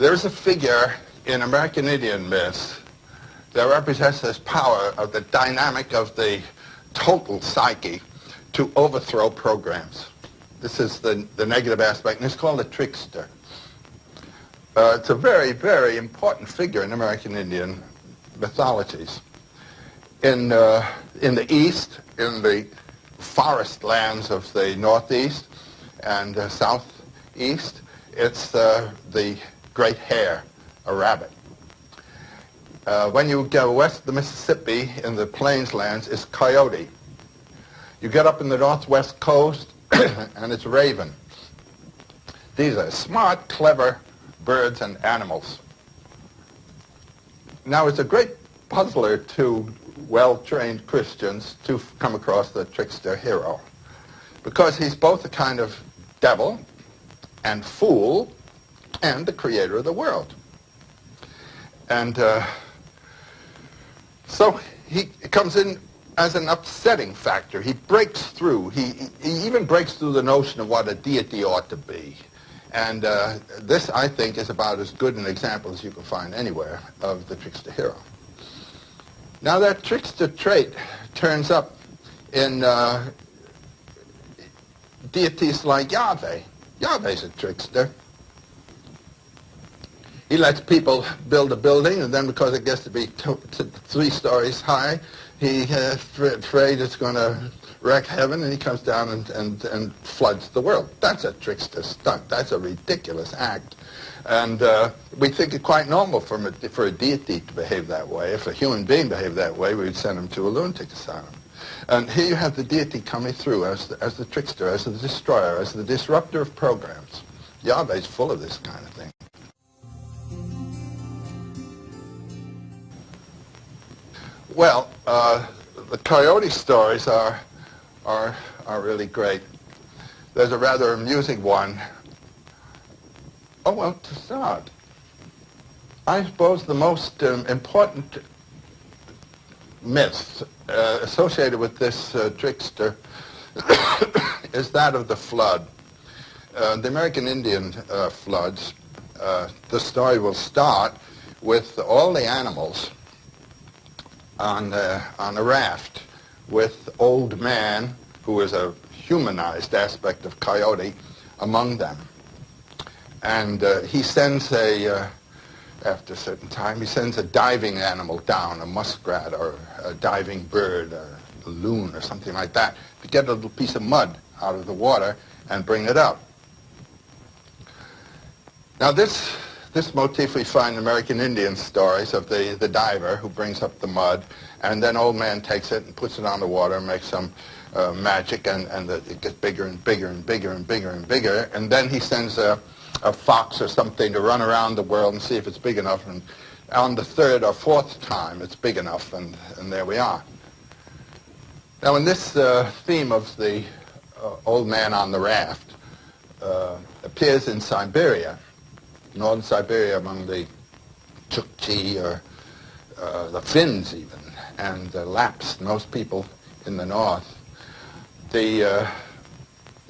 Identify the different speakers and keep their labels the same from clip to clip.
Speaker 1: There's a figure in American Indian myths that represents this power of the dynamic of the total psyche to overthrow programs. This is the negative aspect, and it's called a trickster. It's a very, very important figure in American Indian mythologies. In the East, in the forest lands of the Northeast and Southeast, it's the great hare, a rabbit. When you go west of the Mississippi in the plains lands, it's coyote. You get up in the northwest coast, and it's raven. These are smart, clever birds and animals. Now, it's a great puzzler to well-trained Christians to come across the trickster hero, because he's both a kind of devil and fool and the creator of the world. And so he comes in as an upsetting factor. He breaks through. He even breaks through the notion of what a deity ought to be. And this, I think, is about as good an example as you can find anywhere of the trickster hero. Now, that trickster trait turns up in deities like Yahweh. Yahweh's a trickster. He lets people build a building, and then because it gets to be 3 stories high, he's afraid it's going to wreck heaven, and he comes down and floods the world. That's a trickster stunt. That's a ridiculous act. And we think it quite normal for a deity to behave that way. If a human being behaved that way, we would send him to a lunatic asylum. And here you have the deity coming through as the trickster, as the destroyer, as the disruptor of programs. Yahweh's full of this kind of thing. Well, the coyote stories are really great. There's a rather amusing one. Oh, well, to start, I suppose the most important myth associated with this trickster is that of the flood. The American Indian floods, the story will start with all the animals on a raft with Old Man, who is a humanized aspect of coyote, among them. And he sends after a certain time, he sends a diving animal down, a muskrat or a diving bird, a loon or something like that, to get a little piece of mud out of the water and bring it up. Now this motif we find in American Indian stories of the diver who brings up the mud, and then Old Man takes it and puts it on the water and makes some magic, and it gets bigger and bigger and bigger and bigger and bigger, and then he sends a fox or something to run around the world and see if it's big enough, and on the 3rd or 4th time it's big enough, and there we are. Now, in this theme of the Old Man on the raft appears in Siberia, northern Siberia, among the Chukchi or the Finns even, and the Lapps, most people in the north. The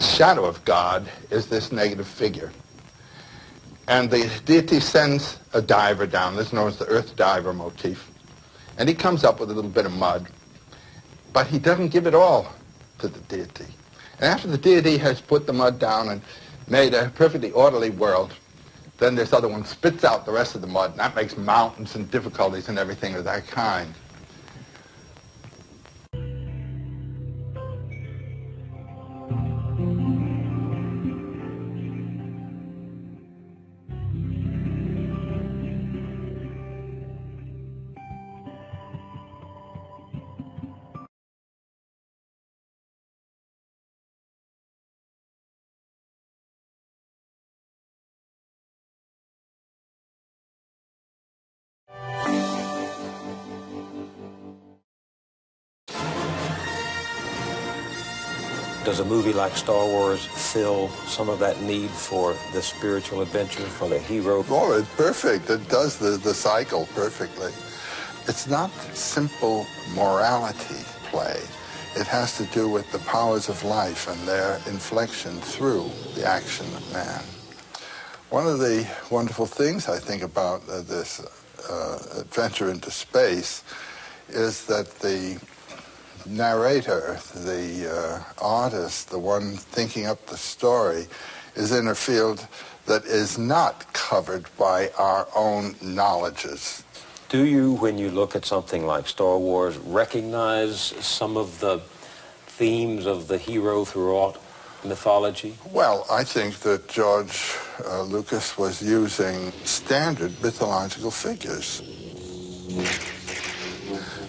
Speaker 1: shadow of God is this negative figure. And the deity sends a diver down. This is known as the earth diver motif. And he comes up with a little bit of mud, but he doesn't give it all to the deity. And after the deity has put the mud down and made a perfectly orderly world, then this other one spits out the rest of the mud, and that makes mountains and difficulties and everything of that kind.
Speaker 2: Does a movie like Star Wars fill some of that need for the spiritual adventure, for the hero?
Speaker 1: Oh, it's perfect. It does the cycle perfectly. It's not simple morality play. It has to do with the powers of life and their inflection through the action of man. One of the wonderful things I think about this adventure into space is that the narrator, the artist, the one thinking up the story, is in a field that is not covered by our own knowledges.
Speaker 2: Do you, when you look at something like Star Wars, recognize some of the themes of the hero throughout mythology?
Speaker 1: Well, I think that George Lucas was using standard mythological figures.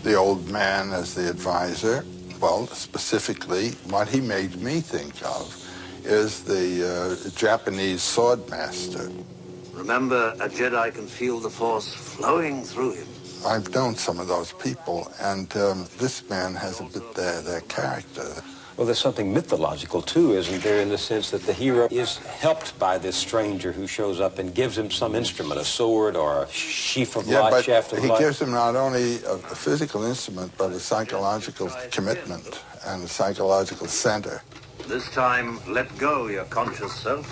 Speaker 1: The old man as the advisor, well, specifically, what he made me think of is the Japanese sword master.
Speaker 3: Remember, a Jedi can feel the Force flowing through him.
Speaker 1: I've known some of those people, and this man has a bit their character.
Speaker 2: Well, there's something mythological, too, isn't there, in the sense that the hero is helped by this stranger who shows up and gives him some instrument, a sword or a sheaf of light, shaft of light.
Speaker 1: He gives him not only a physical instrument, but a psychological commitment and a psychological center.
Speaker 3: This time, let go your conscious self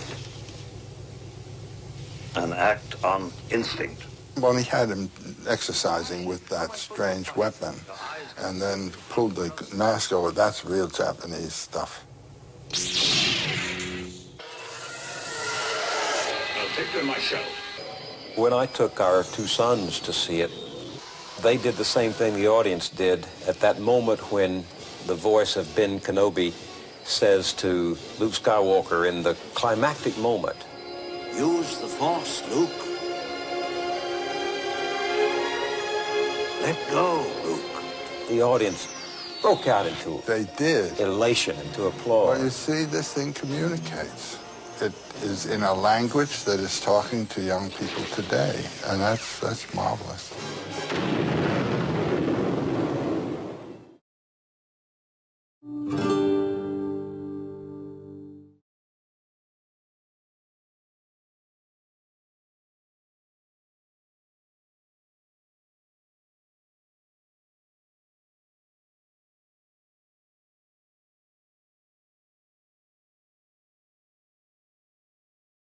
Speaker 3: and act on instinct.
Speaker 1: Well, he had him exercising with that strange weapon and then pulled the mask over. That's real Japanese stuff.
Speaker 3: I'll take them myself.
Speaker 2: When I took our two sons to see it, they did the same thing the audience did at that moment when the voice of Ben Kenobi says to Luke Skywalker in the climactic moment,
Speaker 3: Use the Force, Luke. Let go, Luke.
Speaker 2: The audience broke out into
Speaker 1: They did.
Speaker 2: elation, into applause.
Speaker 1: Well, you see, this thing communicates. It is in a language that is talking to young people today, and that's marvelous.